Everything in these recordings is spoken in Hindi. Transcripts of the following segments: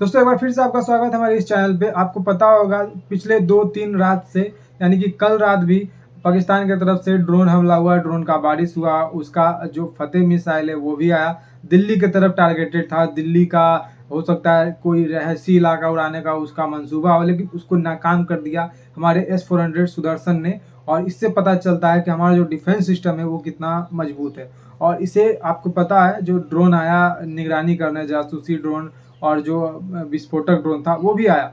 दोस्तों एक बार फिर से आपका स्वागत है हमारे इस चैनल पे। आपको पता होगा पिछले 2-3 रात से यानी कि कल रात भी पाकिस्तान की तरफ से ड्रोन हमला हुआ, ड्रोन का बारिश हुआ, उसका जो फतेह मिसाइल है वो भी आया। दिल्ली की तरफ टारगेटेड था, दिल्ली का हो सकता है कोई रहस्य इलाका उड़ाने का उसका मंसूबा हो, लेकिन उसको नाकाम कर दिया हमारे S-400 सुदर्शन ने। और इससे पता चलता है कि हमारा जो डिफेंस सिस्टम है वो कितना मजबूत है। और इसे आपको पता है जो ड्रोन आया निगरानी करने, जासूसी ड्रोन और जो विस्फोटक ड्रोन था वो भी आया।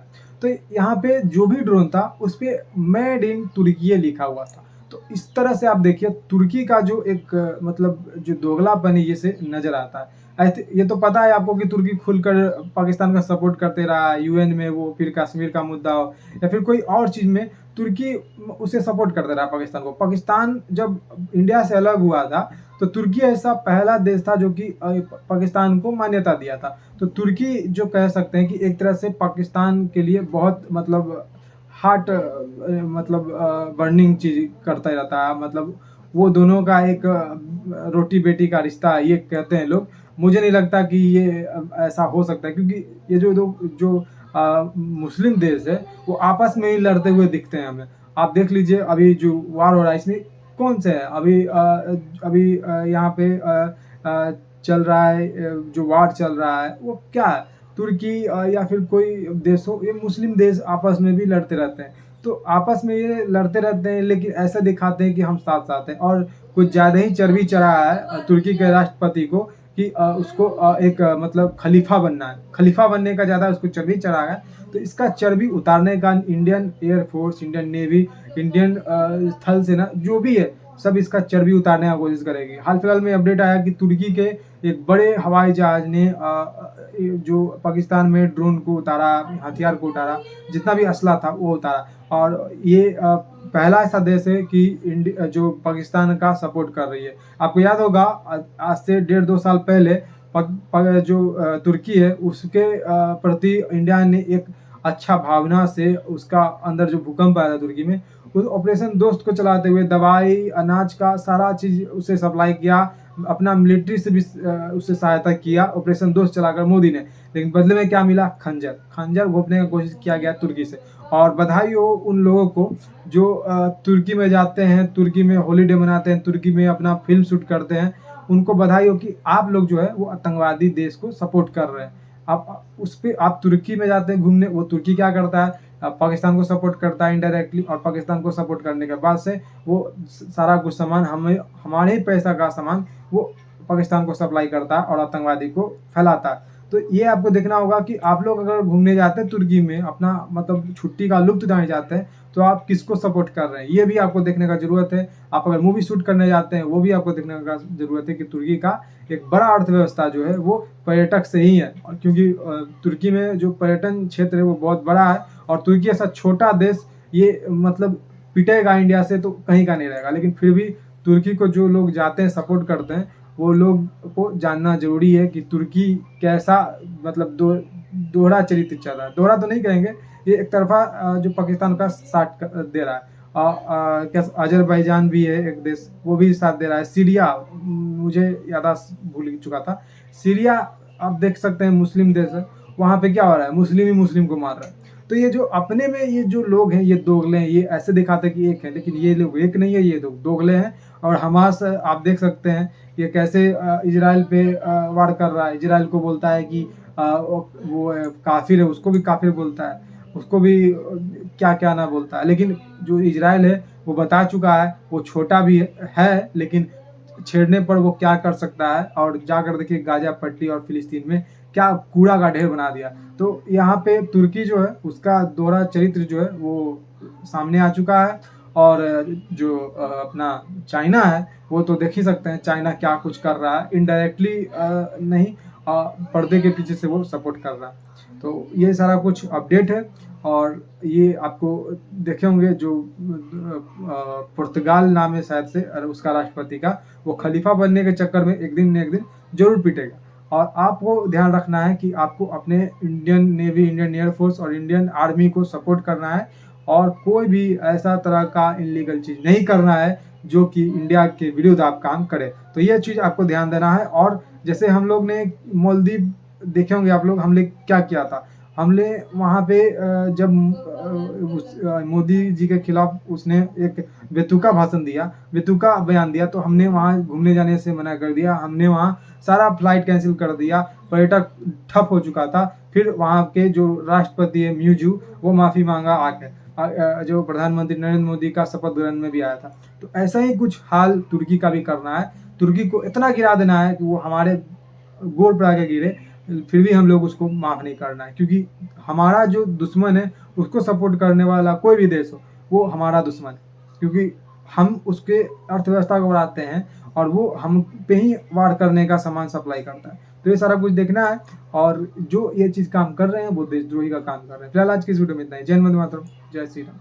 तो यहाँ पे जो भी ड्रोन था उस पे मेड इन तुर्की लिखा हुआ था। तो इस तरह से आप देखिए तुर्की का जो एक मतलब जो दोगलापन है ये से नजर आता है। ऐसे ये तो पता है आपको कि तुर्की खुलकर पाकिस्तान का सपोर्ट करते रहा है, यूएन में वो फिर कश्मीर का मुद्दा हो या फिर कोई और चीज़ में तुर्की उसे सपोर्ट करते रहा पाकिस्तान को। पाकिस्तान जब इंडिया से अलग हुआ था तो तुर्की ऐसा पहला देश था जो कि पाकिस्तान को मान्यता दिया था। तो तुर्की जो कह सकते हैं कि एक तरह से पाकिस्तान के लिए बहुत मतलब हार्ट मतलब बर्निंग चीज़ करता रहता है। मतलब वो दोनों का एक रोटी बेटी का रिश्ता है ये कहते हैं लोग। मुझे नहीं लगता कि ये ऐसा हो सकता है, क्योंकि ये जो जो मुस्लिम देश है वो आपस में ही लड़ते हुए दिखते हैं हमें। आप देख लीजिए अभी जो वार हो रहा है इसमें कौन से है अभी यहाँ पे चल रहा है, जो वार चल रहा है वो क्या है, तुर्की या फिर कोई देश हो, ये मुस्लिम देश आपस में भी लड़ते रहते हैं। तो आपस में ये लड़ते रहते हैं लेकिन ऐसा दिखाते हैं कि हम साथ साथ हैं। और कुछ ज़्यादा ही चर्बी चढ़ा है तुर्की के राष्ट्रपति को कि उसको एक मतलब खलीफा बनना है। खलीफा बनने का ज़्यादा उसको चर्बी चढ़ा है। तो इसका चर्बी उतारने का Indian air force, Indian navy, Indian थल सेना जो भी है सब इसका चर्बी उतारने का कोशिश करेगी। हाल फिलहाल में अपडेट आया कि तुर्की के एक बड़े हवाई जहाज ने जो पाकिस्तान में ड्रोन को उतारा, हथियार को उतारा, जितना भी असला था वो उतारा। और ये पहला ऐसा देश है कि जो पाकिस्तान का सपोर्ट कर रही है। आपको याद होगा आज से 1.5-2 साल पहले जो तुर्की है उसके प्रति इंडिया ने एक अच्छा भावना से उसका अंदर जो भूकंप आया था तुर्की में, उस ऑपरेशन दोस्त को चलाते हुए दवाई, अनाज का सारा चीज़ उसे सप्लाई किया, अपना मिलिट्री से भी उसे सहायता किया ऑपरेशन दोस्त चलाकर मोदी ने। लेकिन बदले में क्या मिला? खंजर घोंपने का कोशिश किया गया तुर्की से। और बधाई हो उन लोगों को जो तुर्की में जाते हैं, तुर्की में हॉलीडे मनाते हैं, तुर्की में अपना फिल्म शूट करते हैं। उनको बधाई हो कि आप लोग जो है वो आतंकवादी देश को सपोर्ट कर रहे हैं। आप तुर्की में जाते हैं घूमने, वो तुर्की क्या करता है? पाकिस्तान को सपोर्ट करता है इनडायरेक्टली, और पाकिस्तान को सपोर्ट करने के बाद से वो सारा कुछ सामान हमारे ही पैसा का सामान वो पाकिस्तान को सप्लाई करता है और आतंकवादी को फैलाता है। तो ये आपको देखना होगा कि आप लोग अगर घूमने जाते हैं तुर्की में, अपना मतलब छुट्टी का लुत्फ़ उठाने जाते हैं, तो आप किसको सपोर्ट कर रहे हैं, ये भी आपको देखने का ज़रूरत है। आप अगर मूवी शूट करने जाते हैं, वो भी आपको देखने का ज़रूरत है कि तुर्की का एक बड़ा अर्थव्यवस्था जो है वो पर्यटक से ही है। और क्योंकि तुर्की में जो पर्यटन क्षेत्र है वो बहुत बड़ा है, और तुर्की ऐसा छोटा देश ये मतलब पिटेगा इंडिया से तो कहीं का नहीं रहेगा। लेकिन फिर भी तुर्की को जो लोग जाते हैं, सपोर्ट करते हैं, वो लोग को जानना ज़रूरी है कि तुर्की कैसा मतलब दोहरा चरित्र चल रहा है। दोहरा तो नहीं कहेंगे, ये एक तरफ़ा जो पाकिस्तान का साथ दे रहा है। क्या अज़रबैजान भी है एक देश, वो भी साथ दे रहा है। सीरिया, मुझे याददाश्त भूल चुका था। सीरिया आप देख सकते हैं मुस्लिम देश है, वहाँ पे क्या हो रहा है? मुस्लिम ही मुस्लिम को मार रहा है। तो ये जो अपने में ये जो लोग हैं ये दोगले हैं, ये ऐसे दिखाते हैं कि एक है, लेकिन ये लोग एक नहीं है, ये लोग दोगले हैं। और हमास आप देख सकते हैं ये कैसे इजराइल पे वार कर रहा है। इजराइल को बोलता है कि वो काफिर है, उसको भी काफिर बोलता है, उसको भी क्या क्या ना बोलता है। लेकिन जो इजराइल है वो बता चुका है वो छोटा भी है लेकिन छेड़ने पर वो क्या कर सकता है। और जाकर देखिए गाजा पट्टी और फिलिस्तीन में क्या कूड़ा का ढेर बना दिया। तो यहाँ पे तुर्की जो है उसका दोहरा चरित्र जो है वो सामने आ चुका है। और जो अपना चाइना है वो तो देख ही सकते हैं चाइना क्या कुछ कर रहा है, इनडायरेक्टली नहीं पर्दे के पीछे से वो सपोर्ट कर रहा है। तो ये सारा कुछ अपडेट है। और ये आपको देखे होंगे जो पुर्तगाल नाम है शायद से उसका राष्ट्रपति का, वो खलीफा बनने के चक्कर में एक दिन न एक दिन जरूर पिटेगा। और आपको ध्यान रखना है कि आपको अपने इंडियन नेवी, इंडियन एयरफोर्स और इंडियन आर्मी को सपोर्ट करना है, और कोई भी ऐसा तरह का इलीगल चीज़ नहीं करना है जो कि इंडिया के विरुद्ध आप काम करें। तो ये चीज़ आपको ध्यान देना है। और जैसे हम लोग ने मालदीव देखे होंगे आप लोग हमले क्या किया था। हमले वहाँ पे जब मोदी जी के खिलाफ उसने एक बेतुका भाषण दिया, बेतुका बयान दिया, तो हमने वहाँ घूमने जाने से मना कर दिया। हमने वहाँ सारा फ्लाइट कैंसिल कर दिया, पर्यटक ठप हो चुका था। फिर वहाँ के जो राष्ट्रपति है म्यूजू, वो माफ़ी मांगा आके, जो प्रधानमंत्री नरेंद्र मोदी का शपथ ग्रहण में भी आया था। तो ऐसा ही कुछ हाल तुर्की का भी करना है। तुर्की को इतना गिरा देना है कि वो हमारे गोड़ पे आके गिरे, फिर भी हम लोग उसको माफ़ नहीं करना है, क्योंकि हमारा जो दुश्मन है उसको सपोर्ट करने वाला कोई भी देश हो, वो हमारा दुश्मन है, क्योंकि हम उसके अर्थव्यवस्था को बढ़ाते हैं और वो हम पे ही वार करने का सामान सप्लाई करता है। तो ये सारा कुछ देखना है, और जो ये चीज़ काम कर रहे हैं वो देशद्रोही का काम कर रहे हैं। फिलहाल आज की इस वीडियो में इतना ही। जय हिंद, वंदे मातरम, जय श्री राम।